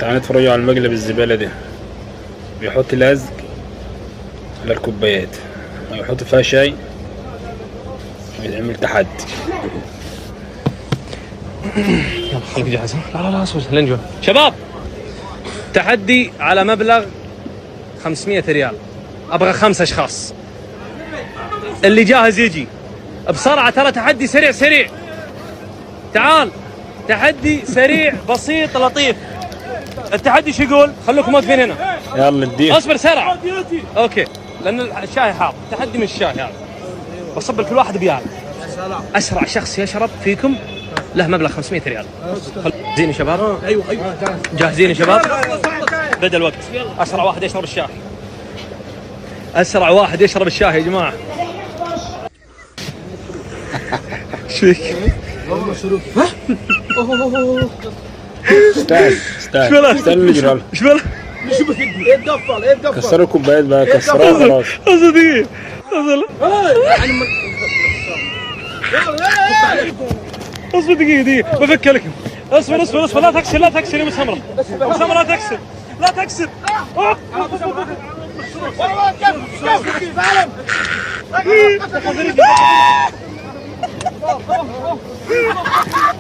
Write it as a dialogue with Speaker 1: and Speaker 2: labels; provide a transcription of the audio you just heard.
Speaker 1: تعال نتفرجوا على المقلب الزبالة ده. بيحط لزق للكوبايات ويحط فيها شاي ويعمل تحدي.
Speaker 2: يلا خليك جاهز. لا اصبر لين جوا. شباب تحدي على مبلغ 500 ريال. ابغى 5 اشخاص. اللي جاهز يجي بسرعة، ترى تحدي سريع. تعال تحدي سريع بسيط لطيف. التحدي شو يقول؟ خلوكم واقفين هنا.
Speaker 1: يلا اديه.
Speaker 2: اصبر سرع. اوكي لان الشاي حار. التحدي من الشاي هذا. بصب لكل واحد بيال. اسرع شخص يشرب فيكم له مبلغ 500 ريال. جاهزين يا شباب؟
Speaker 3: ايوه
Speaker 2: جاهزين يا شباب؟ بدأ الوقت. اسرع واحد يشرب الشاي. اسرع واحد يشرب الشاي يا جماعه. ايش فيك؟
Speaker 1: استنى نجرب.
Speaker 2: ايش بلا؟
Speaker 3: يتقفل
Speaker 1: كسروا الكوبايات بقى، كسروها خلاص.
Speaker 2: اصل دقيقة. اصبر دقيقة بفك لكم. اصبر لا تكسر يا مسمرة لا تكسر.